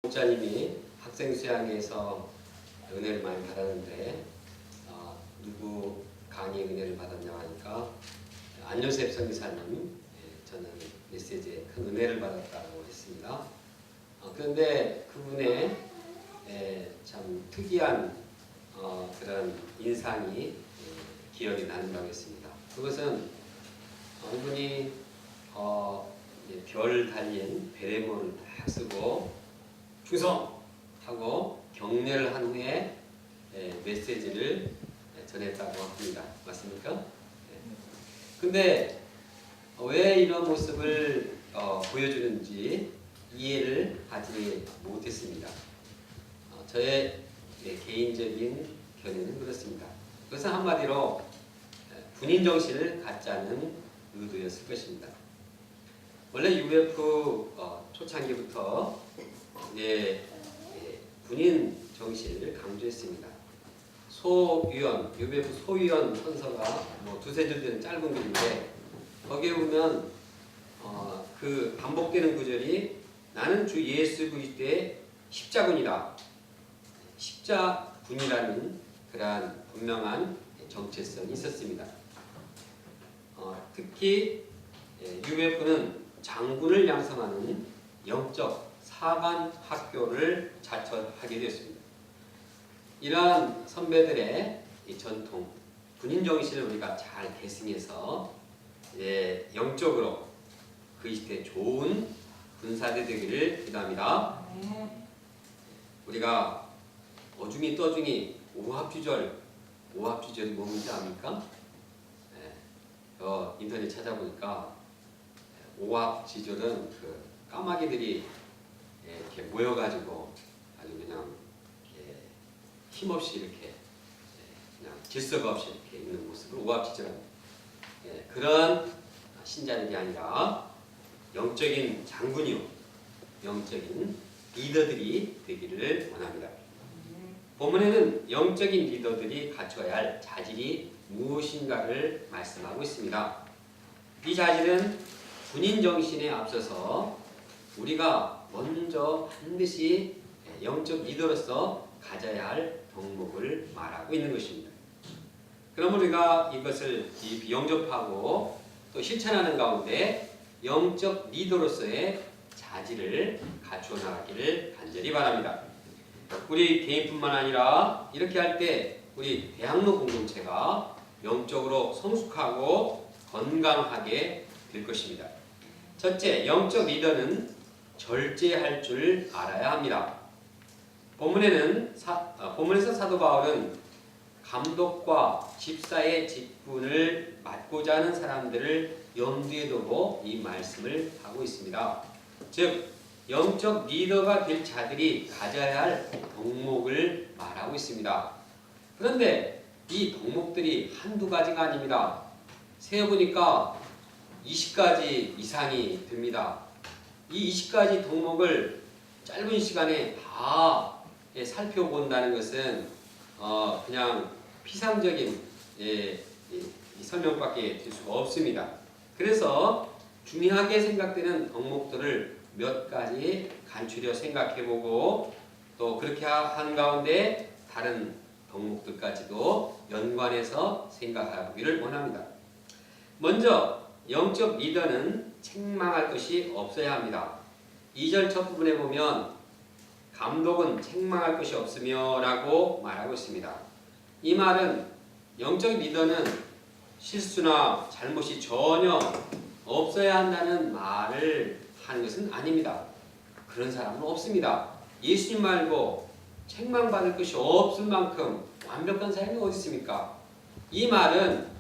목자님이 학생 수양회에서 은혜를 많이 받았는데 누구 강의 은혜를 받았냐고 하니까 안요셉 선교사님, 저는 메시지에 큰 은혜를 받았다고 했습니다. 그런데 그분의 참 특이한 그런 인상이 기억이 난다고 했습니다. 그것은 이분이 별 달린 베레모를 딱 쓰고 충성하고 격려를 한 후에 메시지를 전했다고 합니다. 맞습니까? 근데 왜 이런 모습을 보여주는지 이해를 하지 못했습니다. 저의 개인적인 견해는 그렇습니다. 그것은 한마디로 군인 정신을 갖자는 의도였을 것입니다. 원래 UF 초창기부터 군인 정신을 강조했습니다. 소위원, UF 소위원 헌서가 두세 줄 되는 짧은 글인데 거기에 보면 그 반복되는 구절이 나는 주 예수 그리스도의 십자군이다. 십자군이라는 그러한 분명한 정체성이 있었습니다. 특히 UF는 장군을 양성하는 영적 사관 학교를 자처하게 되었습니다. 이러한 선배들의 이 전통, 군인 정신을 우리가 잘 계승해서 영적으로 그 시대에 좋은 군사대 되기를 기도합니다. 우리가 어중이 떠중이 오합지졸이 뭔지 압니까? 인터넷 찾아보니까 오합지졸은 그 까마귀들이 이렇게 모여가지고 아주 그냥 힘없이 이렇게 그냥 질서가 없이 이렇게 있는 모습을 오합지졸합니다. 그런 신자들이 아니라 영적인 장군이요, 영적인 리더들이 되기를 원합니다. 본문에는 영적인 리더들이 갖춰야 할 자질이 무엇인가를 말씀하고 있습니다. 이 자질은 군인 정신에 앞서서 우리가 먼저 반드시 영적 리더로서 가져야 할 덕목을 말하고 있는 것입니다. 그럼 우리가 이것을 영접하고 또 실천하는 가운데 영적 리더로서의 자질을 갖추어 나가기를 간절히 바랍니다. 우리 개인뿐만 아니라 이렇게 할 때 우리 대학로 공동체가 영적으로 성숙하고 건강하게 될 것입니다. 첫째, 영적 리더는 절제할 줄 알아야 합니다. 본문에서 사도 바울은 감독과 집사의 직분을 맡고자 하는 사람들을 염두에 두고 이 말씀을 하고 있습니다. 즉, 영적 리더가 될 자들이 가져야 할 덕목을 말하고 있습니다. 그런데 이 덕목들이 한두 가지가 아닙니다. 세어보니까 20가지 이상이 됩니다. 이 20가지 덕목을 짧은 시간에 다 살펴본다는 것은 그냥 피상적인 설명밖에 될 수가 없습니다. 그래서 중요하게 생각되는 덕목들을 몇 가지 간추려 생각해보고 또 그렇게 한 가운데 다른 덕목들까지도 연관해서 생각하기를 원합니다. 먼저 영적 리더는 책망할 것이 없어야 합니다. 2절 첫 부분에 보면 감독은 책망할 것이 없으며 라고 말하고 있습니다. 이 말은 영적 리더는 실수나 잘못이 전혀 없어야 한다는 말을 하는 것은 아닙니다. 그런 사람은 없습니다. 예수님 말고 책망받을 것이 없을 만큼 완벽한 사람이 어디 있습니까? 이 말은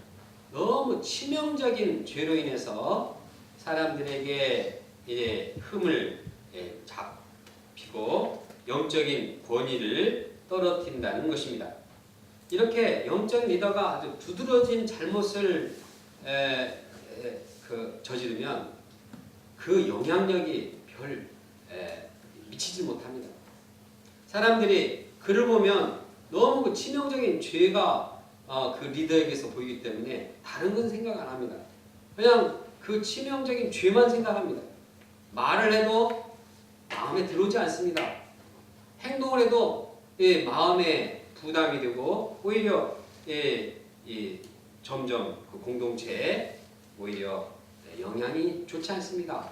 너무 치명적인 죄로 인해서 사람들에게 흠을 잡히고 영적인 권위를 떨어뜨린다는 것입니다. 이렇게 영적 리더가 아주 두드러진 잘못을 저지르면 그 영향력이 별 미치지 못합니다. 사람들이 그를 보면 너무 치명적인 죄가 그 리더에게서 보이기 때문에 다른 건 생각 안 합니다. 그냥 그 치명적인 죄만 생각합니다. 말을 해도 마음에 들어오지 않습니다. 행동을 해도 마음에 부담이 되고 오히려 점점 그 공동체에 오히려 영향이 좋지 않습니다.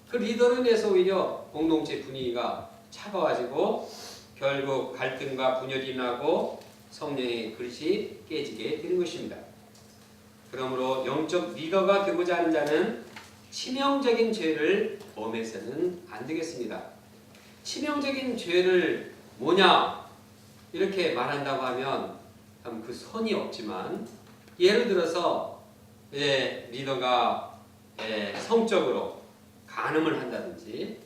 그 리더로 인해서 오히려 공동체 분위기가 차가워지고 결국 갈등과 분열이 나고 성령의 그릇이 깨지게 되는 것입니다. 그러므로 영적 리더가 되고자 하는 자는 치명적인 죄를 범해서는 안 되겠습니다. 치명적인 죄를 뭐냐 이렇게 말한다고 하면 참 그 선이 없지만 예를 들어서 리더가 성적으로 간음을 한다든지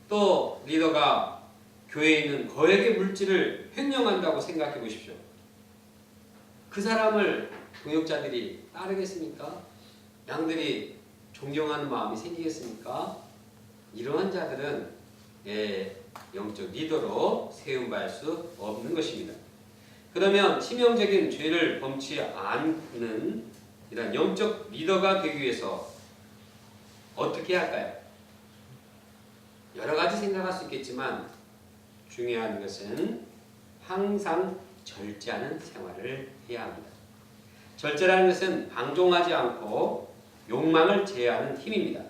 또 리더가 교회에 있는 거액의 물질을 횡령한다고 생각해 보십시오. 그 사람을 동역자들이 따르겠습니까? 양들이 존경하는 마음이 생기겠습니까? 이러한 자들은 영적 리더로 세움받을 수 없는 것입니다. 그러면 치명적인 죄를 범치 않는 이런 영적 리더가 되기 위해서 어떻게 할까요? 여러 가지 생각할 수 있겠지만 중요한 것은 항상 절제하는 생활을 해야 합니다. 절제라는 것은 방종하지 않고 욕망을 제어하는 힘입니다.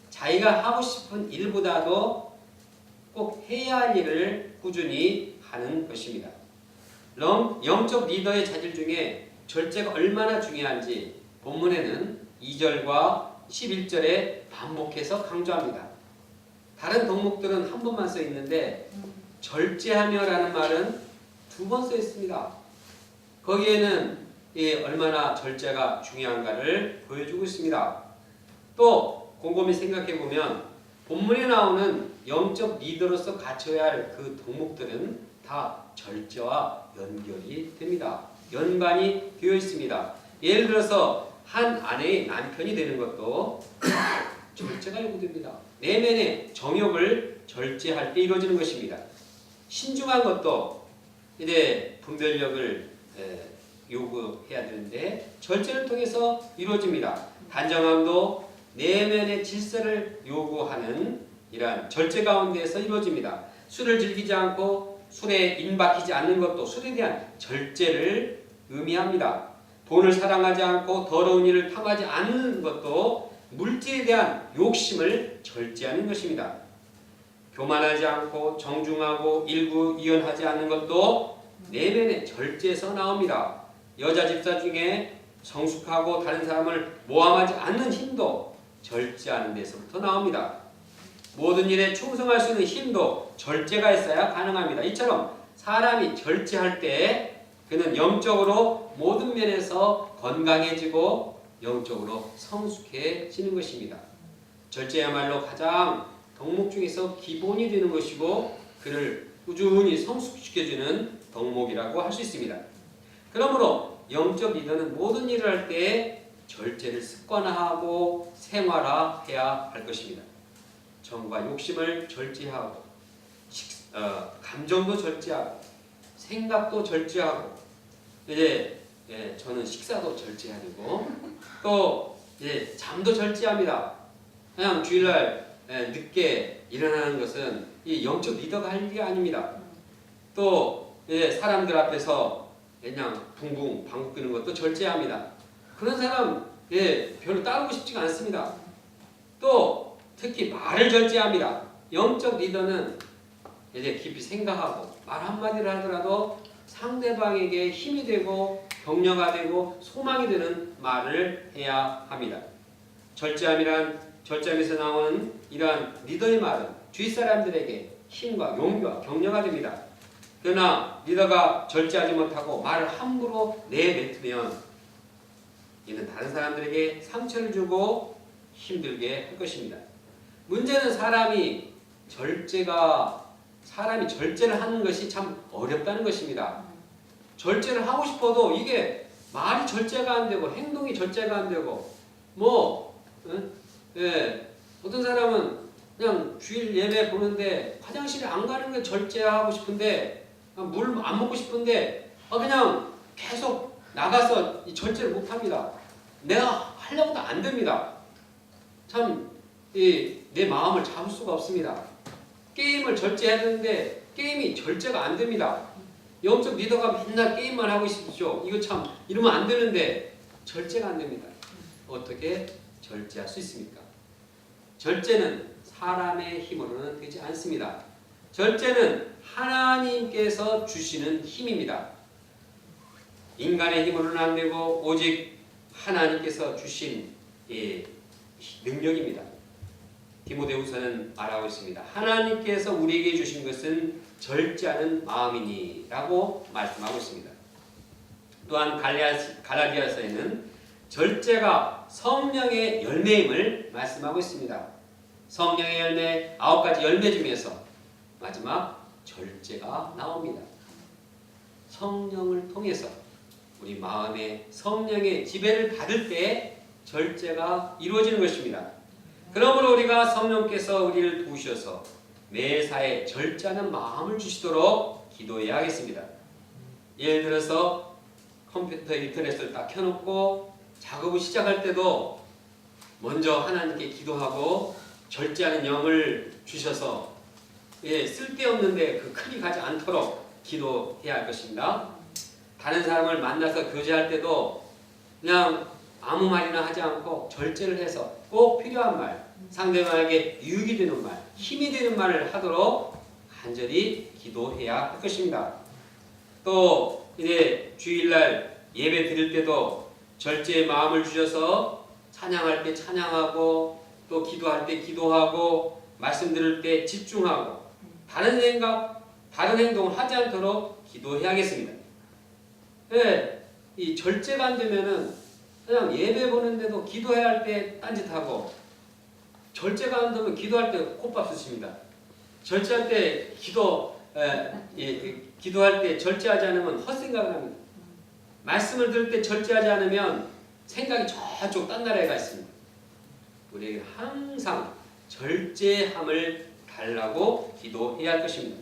자기가 하고 싶은 일보다도 꼭 해야 할 일을 꾸준히 하는 것입니다. 영적 리더의 자질 중에 절제가 얼마나 중요한지 본문에는 2절과 11절에 반복해서 강조합니다. 다른 덕목들은 한 번만 써 있는데 절제하며라는 말은 2번 써 있습니다. 거기에는 얼마나 절제가 중요한가를 보여주고 있습니다. 또 곰곰이 생각해 보면 본문에 나오는 영적 리더로서 갖춰야 할 그 덕목들은 다 절제와 연결이 됩니다. 연관이 되어 있습니다. 예를 들어서 한 아내의 남편이 되는 것도 절제가 요구됩니다. 내면의 정욕을 절제할 때 이루어지는 것입니다. 신중한 것도 이제 분별력을 요구해야 되는데 절제를 통해서 이루어집니다. 단정함도 내면의 질서를 요구하는 이러한 절제 가운데에서 이루어집니다. 술을 즐기지 않고 술에 인박히지 않는 것도 술에 대한 절제를 의미합니다. 돈을 사랑하지 않고 더러운 일을 탐하지 않는 것도 물질에 대한 욕심을 절제하는 것입니다. 교만하지 않고 정중하고 일구이연하지 않는 것도 내면의 절제에서 나옵니다. 여자 집사 중에 성숙하고 다른 사람을 모함하지 않는 힘도 절제하는 데서부터 나옵니다. 모든 일에 충성할 수 있는 힘도 절제가 있어야 가능합니다. 이처럼 사람이 절제할 때 그는 영적으로 모든 면에서 건강해지고 영적으로 성숙해지는 것입니다. 절제야말로 가장 덕목 중에서 기본이 되는 것이고 그를 꾸준히 성숙시켜주는 덕목이라고 할 수 있습니다. 그러므로 영적 리더는 모든 일을 할 때 절제를 습관화하고 생활화해야 할 것입니다. 정과 욕심을 절제하고 감정도 절제하고 생각도 절제하고 이제 저는 식사도 절제해야 되고 또 잠도 절제합니다. 그냥 주일날 늦게 일어나는 것은 이 영적 리더가 할 일이 아닙니다. 또 사람들 앞에서 그냥 붕붕 방귀 뀌는 것도 절제합니다. 그런 사람 별로 따르고 싶지가 않습니다. 또 특히 말을 절제합니다. 영적 리더는 이제 깊이 생각하고 말 한마디를 하더라도 상대방에게 힘이 되고 격려가 되고 소망이 되는 말을 해야 합니다. 절제함에서 나오는 이러한 리더의 말은 주위 사람들에게 힘과 용기와 격려가 됩니다. 그러나 리더가 절제하지 못하고 말을 함부로 내뱉으면 이는 다른 사람들에게 상처를 주고 힘들게 할 것입니다. 문제는 사람이 절제를 하는 것이 참 어렵다는 것입니다. 절제를 하고 싶어도 이게 말이 절제가 안 되고 행동이 절제가 안 되고 어떤 사람은 그냥 주일 예배 보는데 화장실에 안 가는 게 절제하고 싶은데 물 안 먹고 싶은데 그냥 계속 나가서 이 절제를 못합니다. 내가 하려고도 안 됩니다. 참 내 마음을 잡을 수가 없습니다. 게임을 절제해야 되는데 게임이 절제가 안 됩니다. 영적 리더가 맨날 게임만 하고 있으십시오. 이거 참 이러면 안 되는데 절제가 안 됩니다. 어떻게 절제할 수 있습니까? 절제는 사람의 힘으로는 되지 않습니다. 절제는 하나님께서 주시는 힘입니다. 인간의 힘으로는 안 되고 오직 하나님께서 주신 능력입니다. 디모데후서는 말하고 있습니다. 하나님께서 우리에게 주신 것은 절제하는 마음이니 라고 말씀하고 있습니다. 또한 갈라디아서에는 절제가 성령의 열매임을 말씀하고 있습니다. 성령의 열매 9가지 열매 중에서 마지막 절제가 나옵니다. 성령을 통해서 우리 마음에 성령의 지배를 받을 때 절제가 이루어지는 것입니다. 그러므로 우리가 성령께서 우리를 도우셔서 매사에 절제하는 마음을 주시도록 기도해야 하겠습니다. 예를 들어서 컴퓨터 인터넷을 딱 켜놓고 작업을 시작할 때도 먼저 하나님께 기도하고 절제하는 영을 주셔서 쓸데없는데 그 큰이 가지 않도록 기도해야 할 것입니다. 다른 사람을 만나서 교제할 때도 그냥 아무 말이나 하지 않고 절제를 해서 꼭 필요한 말, 상대방에게 유익이 되는 말, 힘이 되는 말을 하도록 간절히 기도해야 할 것입니다. 또 이제 주일날 예배 드릴 때도 절제의 마음을 주셔서 찬양할 때 찬양하고 또 기도할 때 기도하고 말씀 들을 때 집중하고 다른 생각, 다른 행동을 하지 않도록 기도해야겠습니다. 이 절제가 안 되면은 그냥 예배 보는데도 기도해야 할 때 딴짓하고 절제가 안 되면 기도할 때 콧밥 쓰십니다. 절제할 때 기도할 때 절제하지 않으면 헛생각을 합니다. 말씀을 들을 때 절제하지 않으면 생각이 저쪽 딴 나라에 가 있습니다. 우리에게 항상 절제함을 달라고 기도해야 할 것입니다.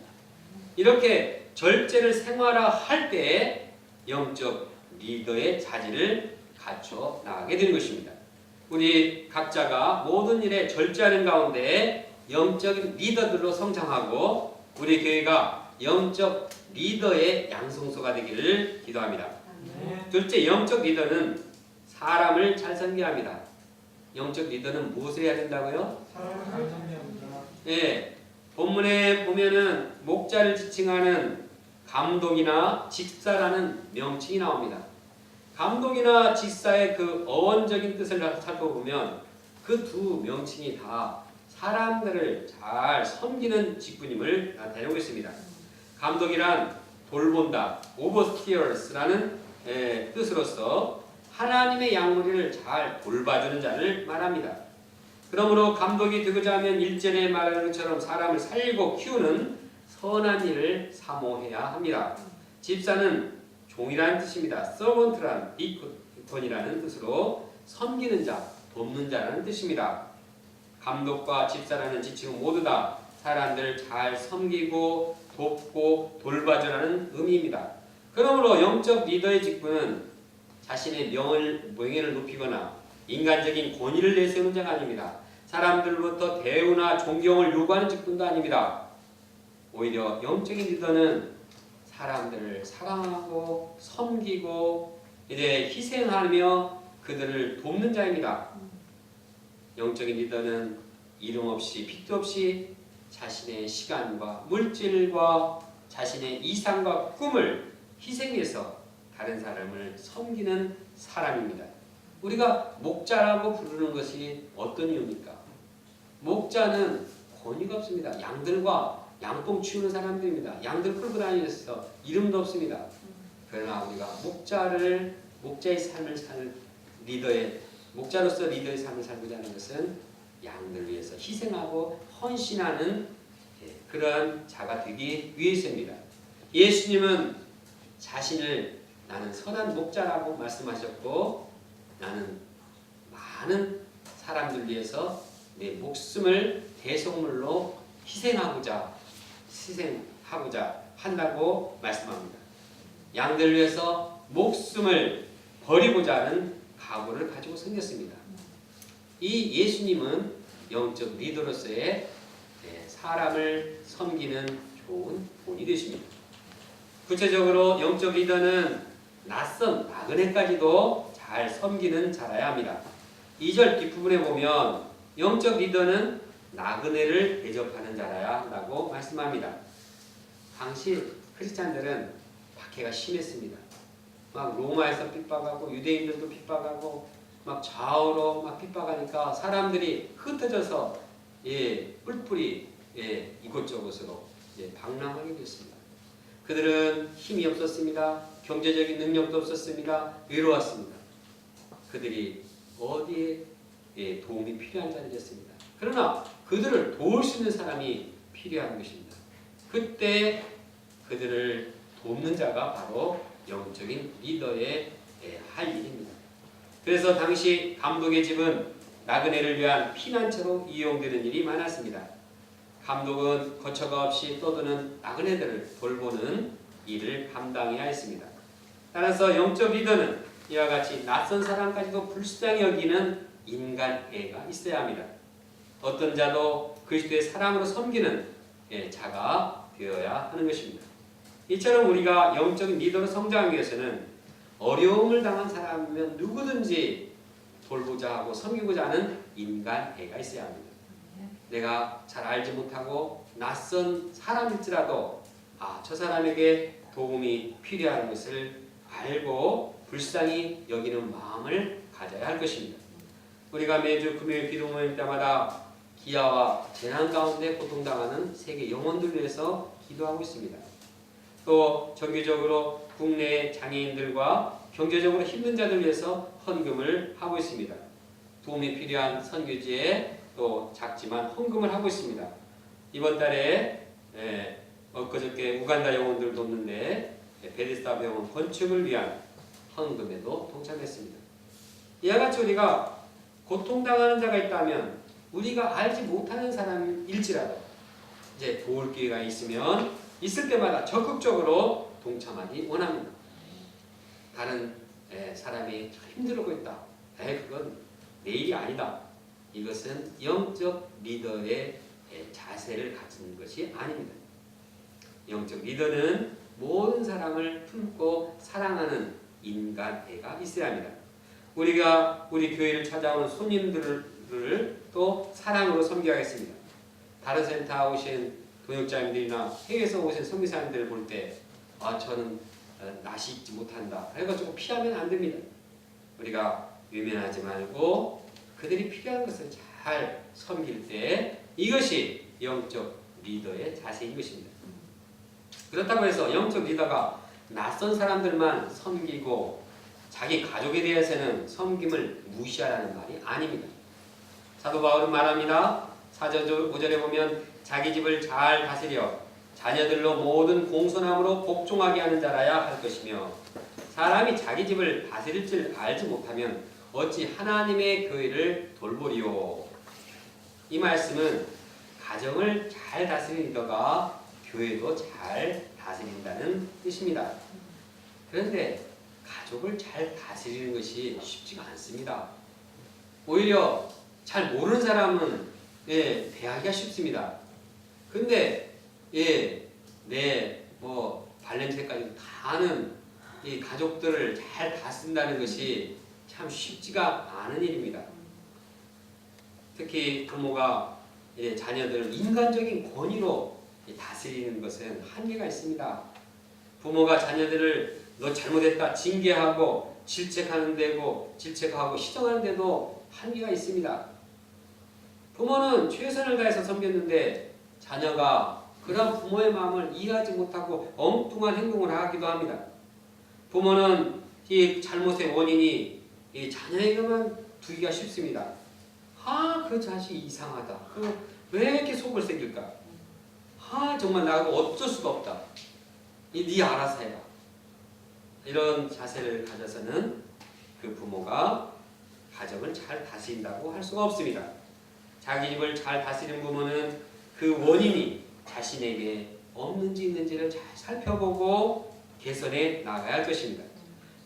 이렇게 절제를 생활화할 때 영적 리더의 자질을 갖춰 나가게 되는 것입니다. 우리 각자가 모든 일에 절제하는 가운데 영적인 리더들로 성장하고 우리 교회가 영적 리더의 양성소가 되기를 기도합니다. 둘째, 영적 리더는 사람을 잘 섬겨합니다. 영적 리더는 무엇을 해야 된다고요? 사람을 잘 섬겨합니다. 본문에 보면은 목자를 지칭하는 감독이나 직사라는 명칭이 나옵니다. 감독이나 직사의 그 어원적인 뜻을 살펴보면 그 두 명칭이 다 사람들을 잘 섬기는 직분임을 나타내고 있습니다. 감독이란 돌본다, oversteers라는 뜻으로서 하나님의 양무리를 잘 돌봐주는 자를 말합니다. 그러므로 감독이 되고자 하면 1절에 말하는 것처럼 사람을 살리고 키우는 선한 일을 사모해야 합니다. 집사는 종이라는 뜻입니다. 서번트란 디콘이라는 뜻으로 섬기는 자, 돕는 자라는 뜻입니다. 감독과 집사라는 지칭은 모두 다 사람들을 잘 섬기고 돕고 돌봐주라는 의미입니다. 그러므로 영적 리더의 직분은 자신의 명예를 높이거나 인간적인 권위를 내세우는 자가 아닙니다. 사람들로부터 대우나 존경을 요구하는 직분도 아닙니다. 오히려 영적인 리더는 사람들을 사랑하고 섬기고 이제 희생하며 그들을 돕는 자입니다. 영적인 리더는 이름 없이 빚도 없이 자신의 시간과 물질과 자신의 이상과 꿈을 희생해서 다른 사람을 섬기는 사람입니다. 우리가 목자라고 부르는 것이 어떤 이유입니까? 목자는 권위가 없습니다. 양들과 양봉 치우는 사람들입니다. 양들 끌고 다니면서 이름도 없습니다. 그러나 우리가 목자의 삶을 사는 목자로서 리더의 삶을 살고자 하는 것은 양들 위해서 희생하고 헌신하는 그런 자가 되기 위해서입니다. 예수님은 자신을 나는 선한 목자라고 말씀하셨고 나는 많은 사람들 위해서 내 목숨을 대속물로 희생하고자 한다고 말씀합니다. 양들 위해서 목숨을 버리고자 하는 각오를 가지고 생겼습니다. 이 예수님은 영적 리더로서의 사람을 섬기는 좋은 본이 되십니다. 구체적으로 영적 리더는 낯선 나그네까지도 잘 섬기는 자라야 합니다. 2절 뒷부분에 보면 영적 리더는 나그네를 대접하는 자라야 한다고 말씀합니다. 당시 크리스찬들은 박해가 심했습니다. 막 로마에서 핍박하고 유대인들도 핍박하고 막 좌우로 막 핍박하니까 사람들이 흩어져서 뿔뿔이 이곳저곳으로 방랑하게 됐습니다. 그들은 힘이 없었습니다. 경제적인 능력도 없었습니다. 외로웠습니다. 그들이 어디에 도움이 필요한 자리 됐습니다. 그러나 그들을 도울 수 있는 사람이 필요한 것입니다. 그때 그들을 돕는 자가 바로 영적인 리더의 할 일입니다. 그래서 당시 감독의 집은 나그네를 위한 피난처로 이용되는 일이 많았습니다. 감독은 거처가 없이 떠드는 나그네들을 돌보는 일을 감당해야 했습니다. 따라서 영적 리더는 이와 같이 낯선 사람까지도 불쌍히 여기는 인간애가 있어야 합니다. 어떤 자도 그리스도의 사랑으로 섬기는 자가 되어야 하는 것입니다. 이처럼 우리가 영적인 리더로 성장하기 위해서는 어려움을 당한 사람이면 누구든지 돌보자 하고 섬기고자 하는 인간애가 있어야 합니다. 내가 잘 알지 못하고 낯선 사람일지라도 저 사람에게 도움이 필요한 것을 알고 불쌍히 여기는 마음을 가져야 할 것입니다. 우리가 매주 금요일 기도 모임 때마다 기아와 재난 가운데 고통당하는 세계 영혼들 위해서 기도하고 있습니다. 또 정기적으로 국내 장애인들과 경제적으로 힘든 자들 위해서 헌금을 하고 있습니다. 도움이 필요한 선교지에 또 작지만 헌금을 하고 있습니다. 이번 달에 엊그저께 우간다 영혼들 돕는데 베데스다 병원 건축을 위한 헌금에도 동참했습니다. 이와 같이 우리가 고통당하는 자가 있다면 우리가 알지 못하는 사람일지라도 이제 도울 기회가 있으면 있을 때마다 적극적으로 동참하기 원합니다. 다른 사람이 힘들고 있다. 그건 내 일이 아니다. 이것은 영적 리더의 자세를 갖춘 것이 아닙니다. 영적 리더는 모든 사람을 품고 사랑하는 인간애가 있어야 합니다. 우리가 우리 교회를 찾아오는 손님들을 또 사랑으로 섬겨야겠습니다. 다른 센터 오신 동역자님들이나 해외에서 오신 선교사님들을 볼 때 저는 낯이 익지 못한다 해가지고 피하면 안 됩니다. 우리가 외면하지 말고 그들이 필요한 것을 잘 섬길 때 이것이 영적 리더의 자세인 것입니다. 그렇다고 해서 영적 리더가 낯선 사람들만 섬기고 자기 가족에 대해서는 섬김을 무시하라는 말이 아닙니다. 사도 바울은 말합니다. 4절 5절에 보면 자기 집을 잘 다스려 자녀들로 모든 공손함으로 복종하게 하는 자라야 할 것이며 사람이 자기 집을 다스릴 줄 알지 못하면 어찌 하나님의 교회를 돌보리요. 이 말씀은 가정을 잘 다스리는 리더가 교회도 잘 다스린다는 뜻입니다. 그런데 가족을 잘 다스리는 것이 쉽지가 않습니다. 오히려 잘 모르는 사람은 대하기가 쉽습니다. 근데 발냄새까지 다 아는 이 가족들을 잘 다스린다는 것이 참 쉽지가 않은 일입니다. 특히 부모가 자녀들을 인간적인 권위로 다스리는 것은 한계가 있습니다. 부모가 자녀들을 너 잘못했다 징계하고 질책하고 시정하는 데도 한계가 있습니다. 부모는 최선을 다해서 섬겼는데 자녀가 그런 부모의 마음을 이해하지 못하고 엉뚱한 행동을 하기도 합니다. 부모는 이 잘못의 원인이 이 자녀에게만 두기가 쉽습니다. 그 자식이 이상하다. 왜 이렇게 속을 새길까? 정말 나하고 어쩔 수가 없다. 네 알아서 해라. 이런 자세를 가져서는 그 부모가 가정을 잘 다스린다고 할 수가 없습니다. 자기 집을 잘 다스리는 부모는 그 원인이 자신에게 없는지 있는지를 잘 살펴보고 개선해 나가야 할 것입니다.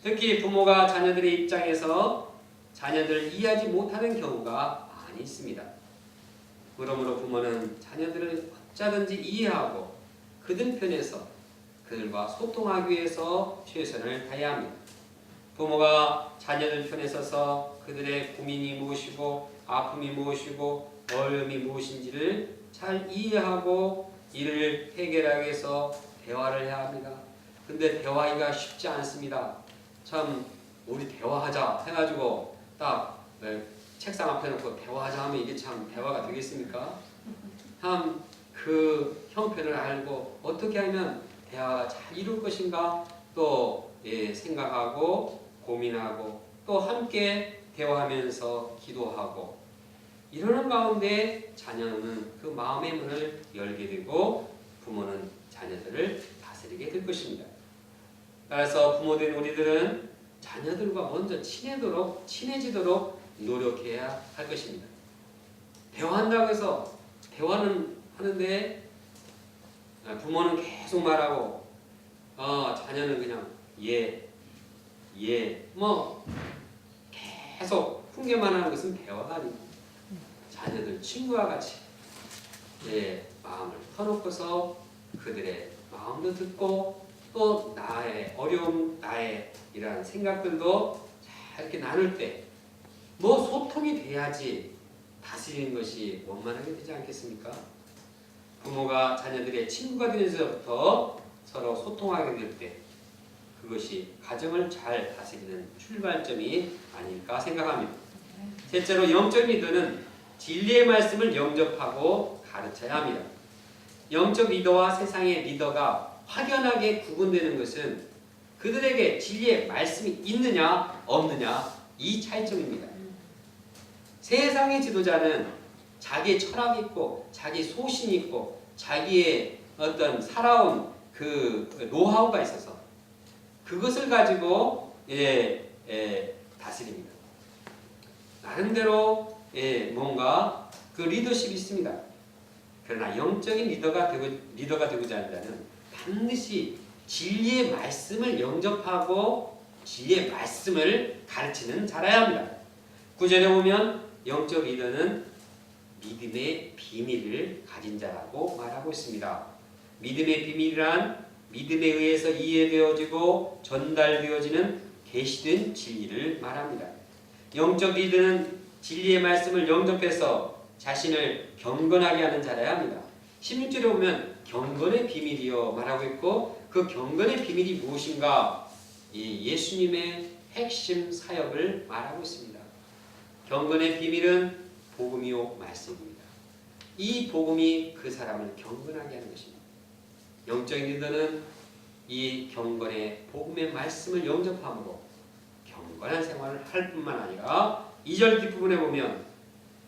특히 부모가 자녀들의 입장에서 자녀들을 이해하지 못하는 경우가 많이 있습니다. 그러므로 부모는 자녀들을 어쩌든지 이해하고 그들 편에서 그들과 소통하기 위해서 최선을 다해야 합니다. 부모가 자녀들 편에 서서 그들의 고민이 무엇이고 아픔이 무엇이고 어려움이 무엇인지를 잘 이해하고 이를 해결하기 위해서 대화를 해야 합니다. 근데 대화하기가 쉽지 않습니다. 참 우리 대화하자 해가지고 딱 책상 앞에 놓고 대화하자 하면 이게 참 대화가 되겠습니까? 참 그 형편을 알고 어떻게 하면 대화가 잘 이룰 것인가 또 생각하고 고민하고 또 함께 대화하면서 기도하고 이러는 가운데 자녀는 그 마음의 문을 열게 되고 부모는 자녀들을 다스리게 될 것입니다. 따라서 부모된 우리들은 자녀들과 먼저 친해지도록 노력해야 할 것입니다. 대화한다고 해서 대화는 하는데 부모는 계속 말하고 자녀는 그냥 뭐 계속 훈계만 하는 것은 대화가 아닙니다. 자녀들 친구와 같이 마음을 터놓고서 그들의 마음도 듣고 또 나의 어려움, 나의 이러한 생각들도 잘 이렇게 나눌 때 뭐 소통이 돼야지 다스리는 것이 원만하게 되지 않겠습니까? 부모가 자녀들의 친구가 되면서부터 서로 소통하게 될 때 그것이 가정을 잘 다스리는 출발점이 아닐까 생각합니다. 셋째로 영적 리더는 진리의 말씀을 영접하고 가르쳐야 합니다. 영적 리더와 세상의 리더가 확연하게 구분되는 것은 그들에게 진리의 말씀이 있느냐 없느냐 이 차이점입니다. 세상의 지도자는 자기의 철학이 있고 자기 소신이 있고 자기의 어떤 살아온 그 노하우가 있어서 그것을 가지고 다스립니다. 나름대로 뭔가 그 리더십이 있습니다. 그러나 영적인 리더가 되고자 한다면 반드시 진리의 말씀을 영접하고 진리의 말씀을 가르치는 자라야 합니다. 구절에 보면 영적 리더는 믿음의 비밀을 가진 자라고 말하고 있습니다. 믿음의 비밀이란 믿음에 의해서 이해되어지고 전달되어지는 계시된 진리를 말합니다. 영적 리더는 진리의 말씀을 영접해서 자신을 경건하게 하는 자라야 합니다. 16절에 보면 경건의 비밀이요 말하고 있고 그 경건의 비밀이 무엇인가? 예수님의 핵심 사역을 말하고 있습니다. 경건의 비밀은 복음이요 말씀입니다. 이 복음이 그 사람을 경건하게 하는 것입니다. 영적인 리더는 이 경건의 복음의 말씀을 영접함으로 경건한 생활을 할 뿐만 아니라 2절 뒷부분에 보면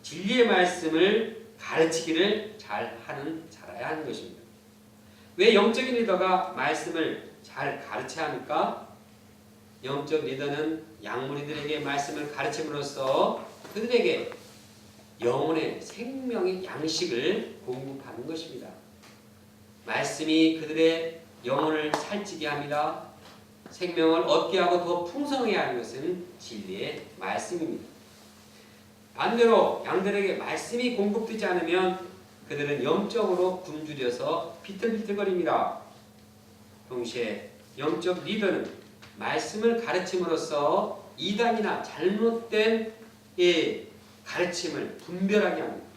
진리의 말씀을 가르치기를 잘하는 자라야 하는 것입니다. 왜 영적인 리더가 말씀을 잘 가르쳐야 합니까? 영적 리더는 양무리들에게 말씀을 가르침으로써 그들에게 영혼의 생명의 양식을 공급하는 것입니다. 말씀이 그들의 영혼을 살찌게 합니다. 생명을 얻게 하고 더 풍성하게 하는 것은 진리의 말씀입니다. 반대로 양들에게 말씀이 공급되지 않으면 그들은 영적으로 굶주려서 비틀비틀거립니다. 동시에 영적 리더는 말씀을 가르침으로써 이단이나 잘못된 가르침을 분별하게 합니다.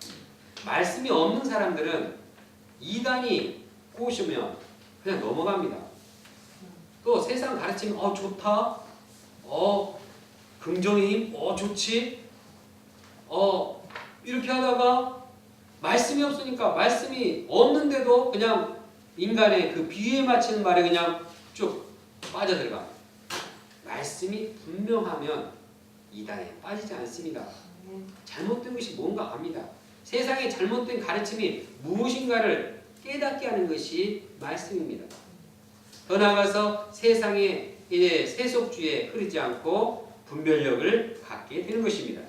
말씀이 없는 사람들은 이단이 꼬시면 그냥 넘어갑니다. 또 세상 가르치면 좋다, 긍정의 힘, 좋지, 이렇게 하다가 말씀이 없으니까 말씀이 없는데도 그냥 인간의 그 비유에 맞추는 말에 그냥 쭉 빠져들어갑니다. 말씀이 분명하면 이단에 빠지지 않습니다. 잘못된 것이 뭔가 압니다. 세상의 잘못된 가르침이 무엇인가를 깨닫게 하는 것이 말씀입니다. 더 나아가서 세상의 세속주의에 흐르지 않고 분별력을 갖게 되는 것입니다.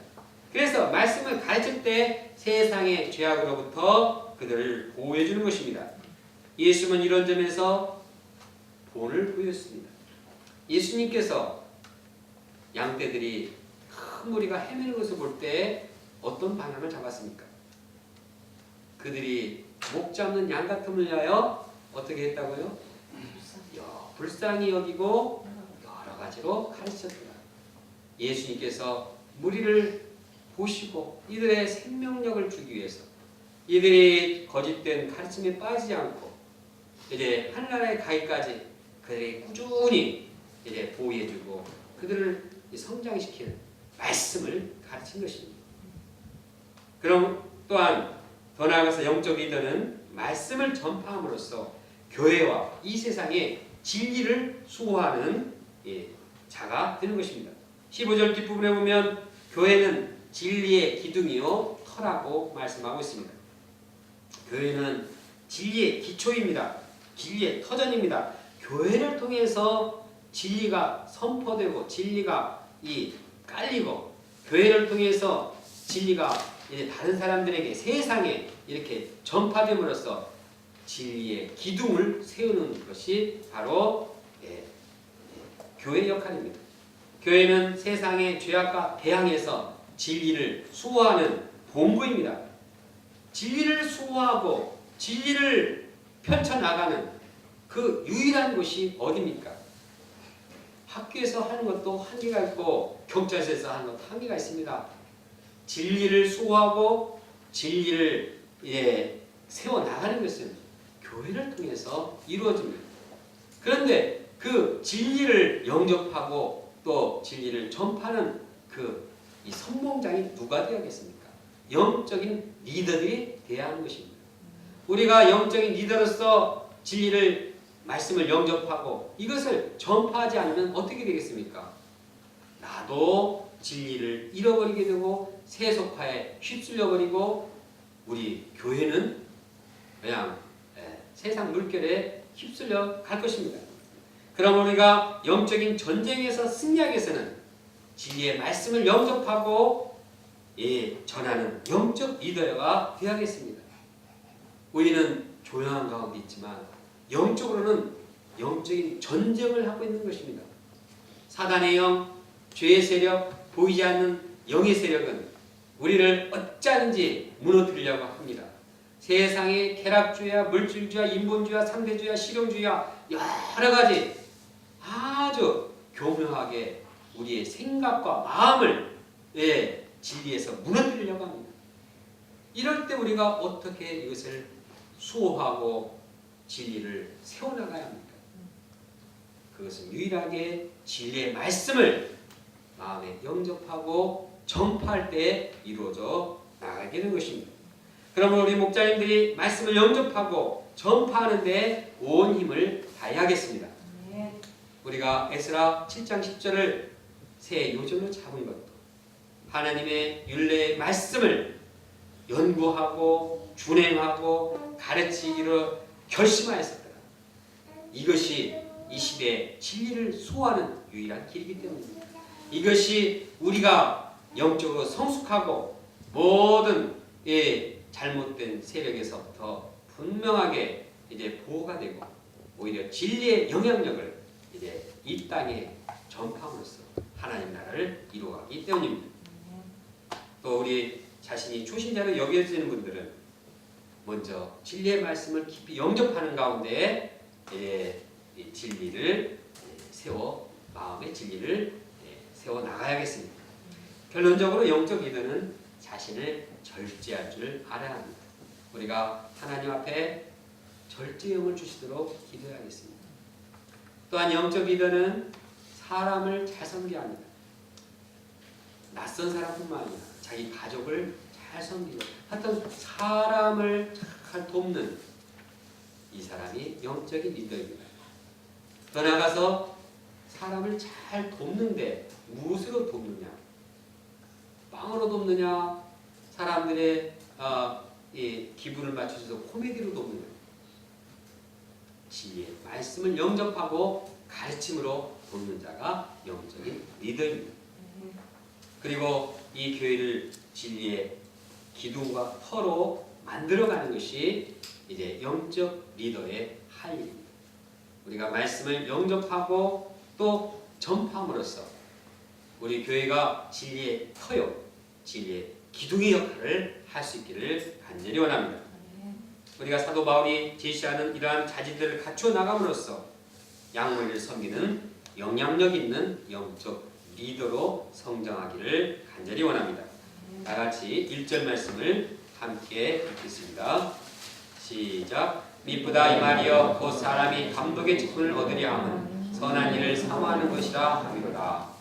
그래서 말씀을 가르칠 때 세상의 죄악으로부터 그들을 보호해 주는 것입니다. 예수님은 이런 점에서 본을 보였습니다. 예수님께서 양떼들이 큰 무리가 헤매는 것을 볼 때 어떤 방향을 잡았습니까? 그들이 목 잡는 양 같음을 위하여 어떻게 했다고요? 불쌍히 여기고 여러 가지로 가르쳤더라. 예수님께서 무리를 보시고 이들의 생명력을 주기 위해서 이들이 거짓된 가르침에 빠지지 않고 이제 하늘나라에 가기까지 그들이 꾸준히 이제 보호해주고 그들을 성장시키는 말씀을 가르친 것입니다. 그럼 또한 더 나아가서 영적 리더는 말씀을 전파함으로써 교회와 이 세상에 진리를 수호하는 자가 되는 것입니다. 15절 뒷부분에 보면 교회는 진리의 기둥이요 터라고 말씀하고 있습니다. 교회는 진리의 기초입니다. 진리의 터전입니다. 교회를 통해서 진리가 선포되고 진리가 깔리고 교회를 통해서 진리가 이제 다른 사람들에게 세상에 이렇게 전파됨으로써 진리의 기둥을 세우는 것이 바로 교회의 역할입니다. 교회는 세상의 죄악과 대항해서 진리를 수호하는 본부입니다. 진리를 수호하고 진리를 펼쳐나가는 그 유일한 곳이 어디입니까? 학교에서 하는 것도 한계가 있고 경찰서에서 하는 것도 한계가 있습니다. 진리를 수호하고 진리를 세워나가는 것은 교회를 통해서 이루어집니다. 그런데 그 진리를 영접하고 또 진리를 전파하는 이 선봉장이 누가 되어야겠습니까? 영적인 리더들이 되어야 하는 것입니다. 우리가 영적인 리더로서 진리를 말씀을 영접하고 이것을 전파하지 않으면 어떻게 되겠습니까? 나도 진리를 잃어버리게 되고 세속화에 휩쓸려버리고 우리 교회는 그냥 세상 물결에 휩쓸려 갈 것입니다. 그럼 우리가 영적인 전쟁에서 승리하기 위해서는 진리의 말씀을 영접하고 전하는 영적 리더가 되어야겠습니다. 우리는 조용한 가운데 있지만 영적으로는 영적인 전쟁을 하고 있는 것입니다. 사단의 영, 죄의 세력, 보이지 않는 영의 세력은 우리를 어찌하는지 무너뜨리려고 합니다. 세상의 쾌락주의와 물질주의와 인본주의와 상대주의와 실용주의와 여러 가지 아주 교묘하게 우리의 생각과 마음을 진리에서 무너뜨리려고 합니다. 이럴 때 우리가 어떻게 이것을 수호하고 진리를 세워나가야 합니까? 그것은 유일하게 진리의 말씀을 마음에 영접하고 전파할 때 이루어져 나가게 되는 것입니다. 그러면 우리 목자님들이 말씀을 영접하고 전파하는 데 온 힘을 다해야겠습니다. 우리가 에스라 7장 10절을 새 요점으로 잡은 것도 하나님의 율례의 말씀을 연구하고 준행하고 가르치기로 결심하였었다. 이것이 이 시대의 진리를 수호하는 유일한 길이기 때문입니다. 이것이 우리가 영적으로 성숙하고 모든 잘못된 세력에서부터 분명하게 보호가 되고 오히려 진리의 영향력을 이 땅에 전파함으로써 하나님 나라를 이루어가기 때문입니다. 또 우리 자신이 초신자로 여겨지는 분들은 먼저 진리의 말씀을 깊이 영접하는 가운데 이 진리를 마음의 진리를 세워 나가야겠습니다. 결론적으로 영적 리더는 자신을 절제할 줄 알아야 합니다. 우리가 하나님 앞에 절제형을 주시도록 기도해야겠습니다. 또한 영적 리더는 사람을 잘 섬겨야 합니다. 낯선 사람뿐만 아니라 자기 가족을 잘 섬기고 하여튼 사람을 잘 돕는 이 사람이 영적인 리더입니다. 더 나아가서 사람을 잘 돕는데 무엇으로 돕느냐? 빵으로 돕느냐? 사람들의 기분을 맞춰서 코미디로 돕느냐? 진리의 말씀을 영접하고 가르침으로 돕는 자가 영적인 리더입니다. 그리고 이 교회를 진리의 기둥과 터로 만들어가는 것이 이제 영적 리더의 할 일입니다. 우리가 말씀을 영접하고 또 전파함으로써 우리 교회가 진리의 터요, 진리의 기둥의 역할을 할 수 있기를 간절히 원합니다. 우리가 사도 바울이 제시하는 이러한 자질들을 갖추어 나감으로써 양문을 섬기는 영향력 있는 영적 리더로 성장하기를 간절히 원합니다. 다 같이 1절 말씀을 함께 읽겠습니다. 시작. 미쁘다 이 말이여 곧 사람이 감독의 직분을 얻으려 함은 선한 일을 사모하는 것이라 함이로다.